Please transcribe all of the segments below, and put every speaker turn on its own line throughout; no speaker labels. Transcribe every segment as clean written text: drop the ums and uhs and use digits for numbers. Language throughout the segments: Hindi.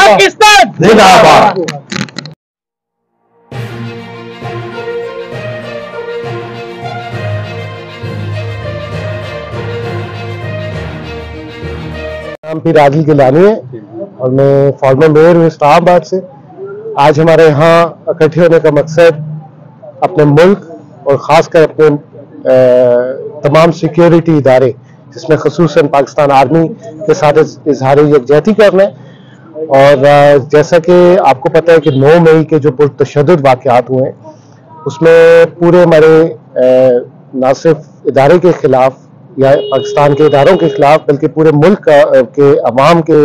पाकिस्तान जिंदाबाद।
नाम पीर आदिल गिलानी है और मैं फॉर्मर मेयर हूँ इस्लामाबाद से। आज हमारे यहाँ इकट्ठे होने का मकसद अपने मुल्क और ख़ासकर अपने तमाम सिक्योरिटी इदारे जिसमें ख़ुसूसन पाकिस्तान आर्मी के साथ इजहार यकजहती करना है। और जैसा कि आपको पता है कि 9 मई के जो पुरतशद्दुद वाक़यात हुए उसमें पूरे हमारे ना सिर्फ इदारे के ख़िलाफ़ या पाकिस्तान के इदारों के खिलाफ बल्कि पूरे मुल्क के अवाम के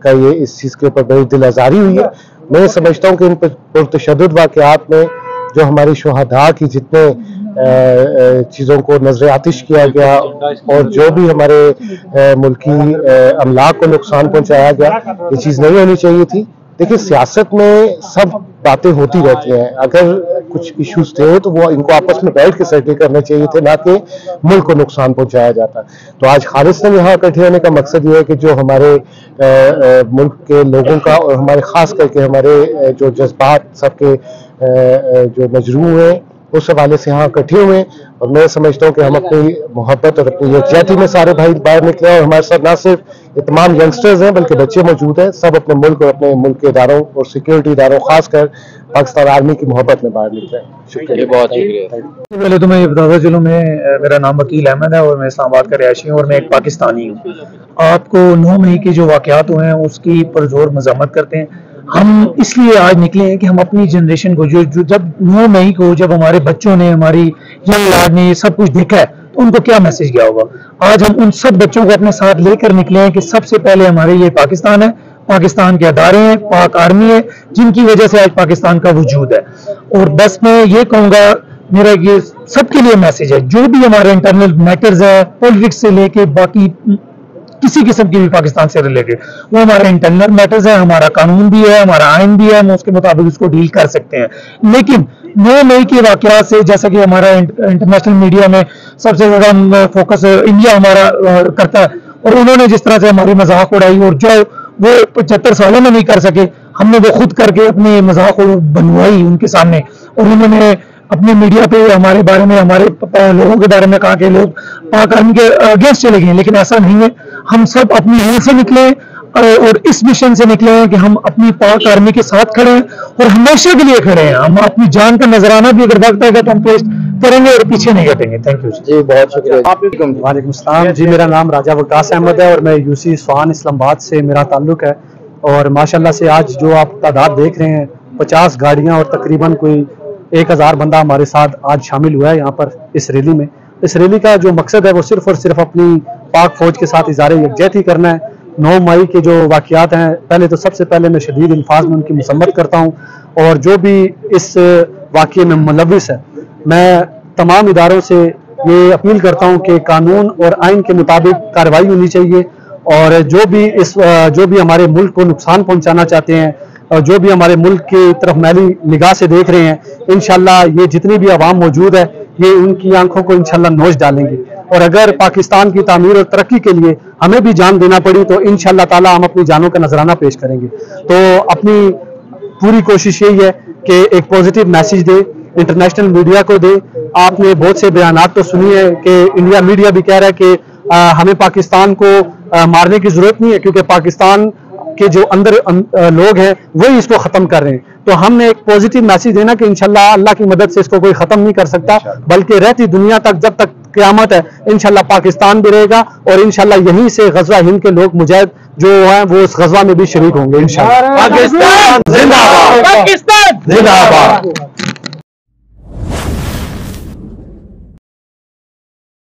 का ये इस चीज़ के ऊपर बड़ी दिल आज़ारी हुई है। मैं समझता हूँ कि इन पुरतशद्दुद वाक़यात में जो हमारी शुहदा की जितने चीज़ों को नजर आतिश किया गया और जो भी हमारे मुल्की अमलाक को नुकसान पहुँचाया गया, ये चीज़ नहीं होनी चाहिए थी। देखिए, सियासत में सब बातें होती रहती हैं। अगर कुछ इश्यूज थे तो वो इनको आपस में बैठ के सेटल करने चाहिए थे, ना कि मुल्क को नुकसान पहुंचाया जाता। तो आज खालिस्तान यहाँ इकट्ठे होने का मकसद ये है कि जो हमारे मुल्क के लोगों का और हमारे खास करके हमारे जो जज्बात सबके जो मजरूह हैं उस हवाले से यहाँ इकट्ठे हुए। और मैं समझता हूँ कि हम अपनी मोहब्बत और अपनी यकजहती में सारे भाई बाहर निकले और हमारे साथ ना सिर्फ ये तमाम यंगस्टर्स हैं बल्कि बच्चे मौजूद हैं। सब अपने मुल्क और अपने मुल्क के इदारों और सिक्योरिटी इदारों खासकर पाकिस्तान आर्मी की मोहब्बत में बाहर निकले। शुक्रिया, बहुत शुक्रिया।
पहले तो मैं ये बताता चलूँ, मेरा नाम वकील अहमद है और मैं इस्लामाबाद का रिहायशी हूँ और मैं एक पाकिस्तानी हूँ। आपको 9 मई के जो वाक़यात हुए हैं उसकी पुरजोर मज़म्मत करते हैं। हम इसलिए आज निकले हैं कि हम अपनी जनरेशन को जो जब 9 मई को जब हमारे बच्चों ने, हमारी यंग लाड ने ये सब कुछ देखा है तो उनको क्या मैसेज गया होगा। आज हम उन सब बच्चों को अपने साथ लेकर निकले हैं कि सबसे पहले हमारे ये पाकिस्तान है, पाकिस्तान के अदारे हैं, पाक आर्मी है, जिनकी वजह से आज पाकिस्तान का वजूद है। और बस मैं ये कहूँगा, मेरा ये सबके लिए मैसेज है, जो भी हमारे इंटरनल मैटर्स है, पॉलिटिक्स से लेके बाकी किसी किस्म की भी पाकिस्तान से रिलेटेड, वो हमारे इंटरनल मैटर्स है। हमारा कानून भी है, हमारा आइन भी है, हम उसके मुताबिक उसको डील कर सकते हैं। लेकिन 9 मई के वाक़यात से, जैसा कि हमारा इंटरनेशनल मीडिया में सबसे ज्यादा फोकस इंडिया हमारा करता है, और उन्होंने जिस तरह से हमारी मजाक उड़ाई और जो वो 75 सालों में नहीं कर सके, हमने वो खुद करके अपने मजाक को बनवाई उनके सामने। और उन्होंने अपने मीडिया पे हमारे बारे में, हमारे लोगों के बारे में कहा कि लोग पाक आर्मी के अगेंस्ट चले गए, लेकिन ऐसा नहीं है। हम सब अपनी हिल से निकले और इस मिशन से निकले हैं कि हम अपनी पाक आर्मी के साथ खड़े हैं और हमेशा के लिए खड़े हैं। हम अपनी जान का नजराना भी अगर वक्त आएगा तो हम पेश करेंगे और पीछे नहीं हटेंगे। थैंक यू जी, बहुत शुक्रिया।
वालेकुम सलाम जी, मेरा नाम राजा वकास अहमद है और मैं यूसी स्वान इस्लामाबाद से मेरा ताल्लुक है। और माशाल्लाह से आज जो आप तादाद देख रहे हैं, 50 गाड़ियाँ और तकरीबन कोई 1000 बंदा हमारे साथ आज शामिल हुआ है यहाँ पर इस रैली में। इस रैली का जो मकसद है वो सिर्फ और सिर्फ अपनी पाक फौज के साथ इज़हार यकजहती करना है। 9 मई के जो वाक़यात हैं, पहले तो सबसे पहले मैं शदीद अल्फाज में उनकी मसम्मत करता हूँ। और जो भी इस वाक़ये में मुलविस है, मैं तमाम इदारों से ये अपील करता हूँ कि कानून और आइन के मुताबिक कार्रवाई होनी चाहिए। और जो भी हमारे मुल्क को नुकसान पहुँचाना चाहते हैं और जो भी हमारे मुल्क की तरफ मैली निगाह से देख रहे हैं, इंशाल्लाह ये जितनी भी आवाम मौजूद है ये उनकी आंखों को इंशाल्लाह नोच डालेंगे। और अगर पाकिस्तान की तामीर और तरक्की के लिए हमें भी जान देना पड़ी तो इंशाल्लाह ताला हम अपनी जानों का नजराना पेश करेंगे। तो अपनी पूरी कोशिश यही है कि एक पॉजिटिव मैसेज दे, इंटरनेशनल मीडिया को दे। आपने बहुत से बयानात तो सुनी है कि इंडिया मीडिया भी कह रहा है कि हमें पाकिस्तान को मारने की जरूरत नहीं है, क्योंकि पाकिस्तान के जो अंदर लोग हैं वही इसको खत्म कर रहे हैं। तो हमने एक पॉजिटिव मैसेज देना कि इंशाल्लाह अल्लाह की मदद से इसको कोई खत्म नहीं कर सकता, बल्कि रहती दुनिया तक, जब तक क़यामत है, इंशाल्लाह पाकिस्तान भी रहेगा। और इंशाल्लाह यहीं से गज़वा हिंद के लोग मुजाहिद जो हैं वो इस गज़वा में भी शरीक होंगे इंशाल्लाह।
पाकिस्तान जिंदाबाद, पाकिस्तान जिंदाबाद।